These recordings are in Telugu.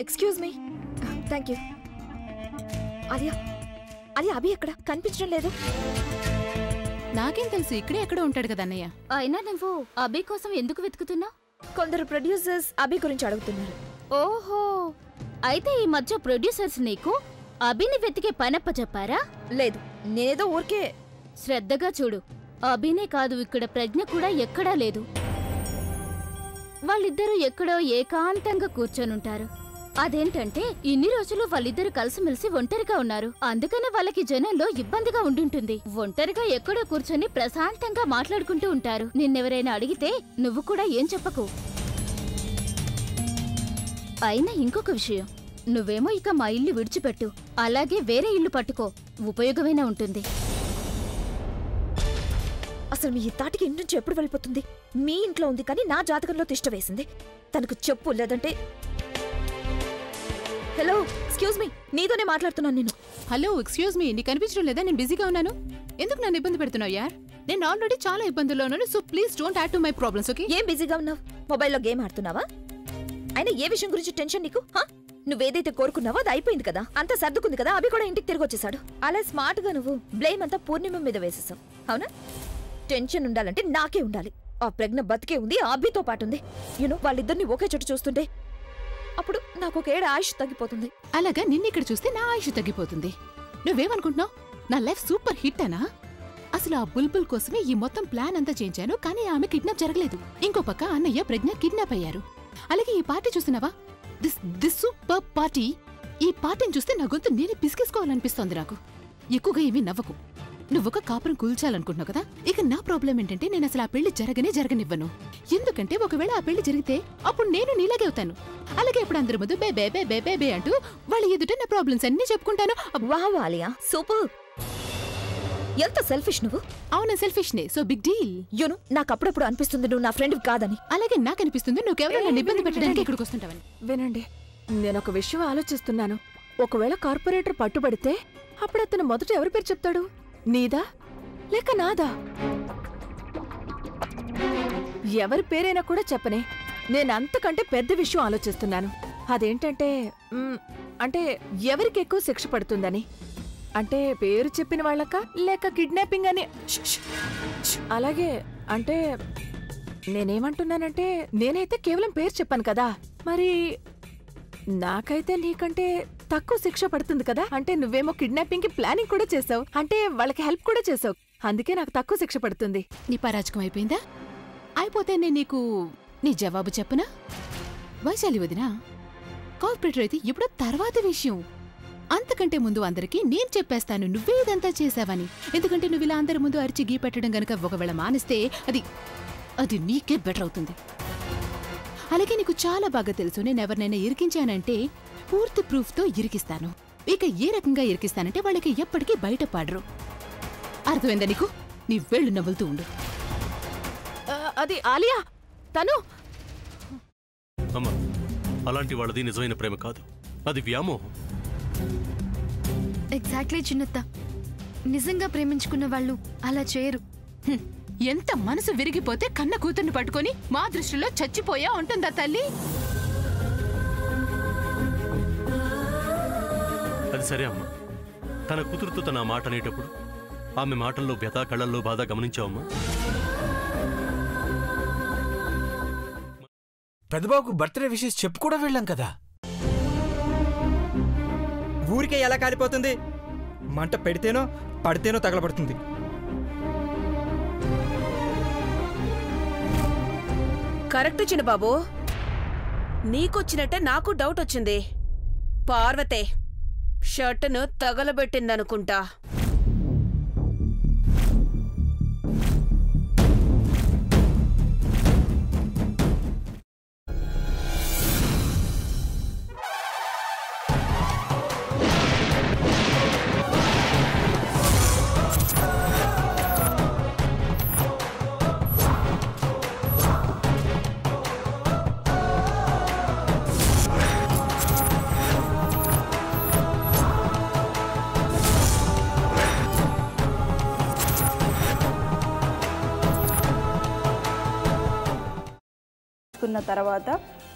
Excuse me. Thank you. Alia, Alia అభి ఎక్కడ కనిపించడం లేదు? నాకేం తెలుసు, ఇక్కడే ఎక్కడో ఉంటాడు కదా అన్నయ్య. అయినా నువ్వు అభి కోసం ఎందుకు వెతుకుతున్నావు? కొందరు ప్రొడ్యూసర్స్ అభి గురించి అడుగుతున్నారు. ఓహో, అయితే ఈ మధ్య ప్రొడ్యూసర్స్ నీకు అభిని వెతికే పనప్ప చెప్పారా? లేదు, నేనేదో ఊరికే. శ్రద్ధగా చూడు, అభినే కాదు ఇక్కడ ప్రజ్ఞ కూడా ఎక్కడా లేదు. వాళ్ళిద్దరూ ఎక్కడో ఏకాంతంగా కూర్చొనుంటారు. అదేంటంటే ఇన్ని రోజులు వాళ్ళిద్దరు కలిసిమెలిసి ఒంటరిగా ఉన్నారు. అందుకనే వాళ్ళకి జనంలో ఇబ్బందిగా ఉండుంటుంది. ఒంటరిగా ఎక్కడో కూర్చొని ప్రశాంతంగా మాట్లాడుకుంటూ ఉంటారు. నిన్నెవరైనా అడిగితే నువ్వు కూడా ఏం చెప్పకు. అయినా ఇంకొక విషయం, నువ్వేమో ఇక మా ఇల్లు విడిచిపెట్టు, అలాగే వేరే ఇల్లు పట్టుకో, ఉపయోగమైనా ఉంటుంది. అసలు మీ తాటికి ఇంటి నుంచి ఎప్పుడు వెళ్ళిపోతుంది? మీ ఇంట్లో ఉంది కానీ నా జాతకంలో తిష్ట వేసింది. తనకు చెప్పు, లేదంటే. హలో, ఎక్స్క్యూజ్ మీ, నీతోనే మాట్లాడుతున్నాను నేను. హలో, ఎక్స్క్యూజ్ మీ, నీకు కనిపించడం లేదా? నేను బిజీగా ఉన్నాను. ఎందుకు నన్ను ఇబ్బంది పెడుతున్నావు యార్? నేను ఆల్రెడీ చాలా ఇబ్బందుల్లో ఉన్నాను. So please don't add to my problems, okay? ఏం బిజీగా ఉన్నావు? మొబైల్లో గేమ్ ఆడుతున్నావా? అయినా ఏ విషయం గురించి టెన్షన్ నీకు? నువ్వేదైతే కోరుకున్నావో అది అయిపోయింది కదా, అంతా సర్దుకుంది కదా. అభి కూడా ఇంటికి తిరిగి వచ్చేసాడు. అలా స్మార్ట్ గా నువ్వు బ్లేమ్ అంతా పూర్ణిమ మీద వేసేసావు, అవునా? టెన్షన్ ఉండాలంటే నాకే ఉండాలి. ఆ ప్రజ్ఞ బతికే ఉంది, అభితో పాటు ఉంది. యూనో, వాళ్ళిద్దరిని ఒకే చోటు చూస్తుంటే అప్పుడు నాకు ఒక ఏడు ఆయుష్ తగ్గిపోతుంది. అలాగా నిన్నిక్కడ చూస్తే నా ఆయుష్ తగ్గిపోతుంది. నువ్వేమనుకుంటున్నావు? నా లైఫ్ సూపర్ హిట్ అనా? అసలు ఆ బుల్బుల్ కోసమే ఈ మొత్తం ప్లాన్ అంతా చేయించాను, కానీ ఆమె కిడ్నాప్ జరగలేదు. ఇంకో పక్క అన్నయ్య ప్రజ్ఞ కిడ్నాప్ అయ్యారు. అలాగే ఈ పార్టీ చూస్తున్నావా? This super party. ఈ పార్టీని చూస్తే నా గొంతు నేనే పిసికేసుకోవాలనిపిస్తోంది నాకు. ఎక్కువగా ఏమీ నవ్వకు. నువ్వొక కాపురం కూల్చాలనుకుంటున్నావు కదా. ఇక నా ప్రాబ్లం ఏంటంటే నేను అసలు ఆ పెళ్లి జరగనివ్వను. ఎందుకంటే ఒకవేళ ఆ పెళ్లి జరిగితే అప్పుడు నేను నీలాగే అవుతాను. అలాగే ఇప్పుడు అందరి ముందు బే బే బే బే బే బే అంటూ వాళ్ళ ఎదుట నా ప్రాబ్లమ్స్ అన్ని చెప్పుకుంటాను. Wow Alia, super. ఎంత సెల్ఫిష్ నువ్వు. అవునా, సెల్ఫిష్నే. So big deal. యూను, నాకు అప్పుడప్పుడు అనిపిస్తుంది నువ్వు నా ఫ్రెండ్ కాదని. అలాగే నాకు అనిపిస్తుంది నువ్వెవరో నన్ను ఇబ్బంది పెట్టడానికి ఇక్కడికి వస్తుంటావని. వినండి, నేనొక విషయం ఆలోచిస్తున్నాను. ఒకవేళ కార్పొరేటర్ పట్టుబడితే అప్పుడు అతను మొదట ఎవరి పేరు చెప్తాడు? నీదా లేక నాదా? ఎవరి పేరైనా కూడా చెప్పనే. నేనంతకంటే పెద్ద విషయం ఆలోచిస్తున్నాను. అదేంటంటే అంటే ఎవరికి ఎక్కువ శిక్ష పడుతుందని. అంటే పేరు చెప్పిన వాళ్ళకా లేక కిడ్నాపింగ్ అని? అలాగే అంటే నేనేమంటున్నానంటే నేనైతే కేవలం పేరు చెప్పాను కదా, మరి నాకైతే నీకంటే తక్కువ శిక్ష పడుతుంది కదా. అంటే నువ్వేమో కిడ్నాపింగ్ కి ప్లానింగ్ కూడా చేసావు, అంటే వాళ్ళకి హెల్ప్ కూడా చేసావు. అందుకే నాకు తక్కువ శిక్ష పడుతుంది. నీ పరాజకం అయిపోయిందా? అయిపోతే నేను నీకు నీ జవాబు చెప్పనా? వైశాలి వదినా, కార్పొరేటర్ అయితే ఇప్పుడు తర్వాత విషయం. అంతకంటే ముందు అందరికీ నేను చెప్పేస్తాను నువ్వేదంతా చేశావని. ఎందుకంటే నువ్వు ఇలా అందరి ముందు అరిచి గీ పెట్టడం గనక ఒకవేళ మానిస్తే అది నీకే బెటర్ అవుతుంది. అలాగే నీకు చాలా బాగా తెలుసు, నేను ఎవరినైనా ఇరికించానంటే పూర్తి ప్రూఫ్తో ఇరికిస్తాను. ఇక ఏ రకంగా ఇరికిస్తానంటే వాళ్ళకి ఎప్పటికీ బయటపడరు. అర్థమైందా నీకు? నీ వేళ్ళు నవ్వులుతూ ఉండు. అది ఆలియా, తను అమ్మా, అలాంటి వాళ్ళది నిజమైన ప్రేమ కాదు, అది వ్యామోహం. ఎగ్జాక్ట్లీ చిన్నత్త, నిజంగా ప్రేమించుకున్న వాళ్ళు అలా చేయరు. ఎంత మనసు విరిగిపోతే కన్న కూతుర్ని పట్టుకొని మా దృష్టిలో చచ్చిపోయా ఉంటుందా తల్లి? అది సరే అమ్మా, తన కూతురుతో తన మాట అనేటప్పుడు ఆమె మాటల్లో వ్యథ, కళ్ళల్లో బాధ గమనించావమ్మా? పెద్దబాబుకు బర్త్డే విషెస్ చెప్పు కూడా వెళ్ళాం కదా. ఊరికే ఎలా కాలిపోతుంది? మంట పెడితేనో పడితేనో తగలబడుతుంది. కరెక్ట్ చిన్నబాబు, నీకొచ్చినట్టే నాకు డౌట్ వచ్చింది. పార్వతే షర్టును తగలబెట్టిందనుకుంటా. తర్వాత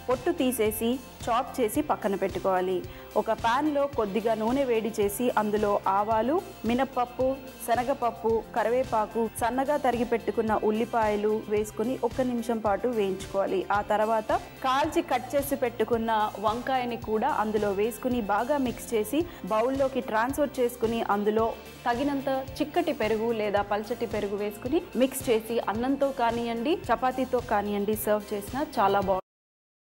పొట్టు తీసేసి చాప్ చేసి పక్కన పెట్టుకోవాలి. ఒక ప్యాన్లో కొద్దిగా నూనె వేడి చేసి అందులో ఆవాలు, మినప్పప్పు, శనగపప్పు, కరివేపాకు, సన్నగా తరిగి పెట్టుకున్న ఉల్లిపాయలు వేసుకుని 1 నిమిషం పాటు వేయించుకోవాలి. ఆ తర్వాత కాల్చి కట్ చేసి పెట్టుకున్న వంకాయని కూడా అందులో వేసుకుని బాగా మిక్స్ చేసి బౌల్లోకి ట్రాన్స్ఫర్ చేసుకుని అందులో తగినంత చిక్కటి పెరుగు లేదా పల్చటి పెరుగు వేసుకుని మిక్స్ చేసి అన్నంతో కానివ్వండి, చపాతీతో కానివ్వండి సర్వ్ చేసినా చాలా బాగుంటుంది.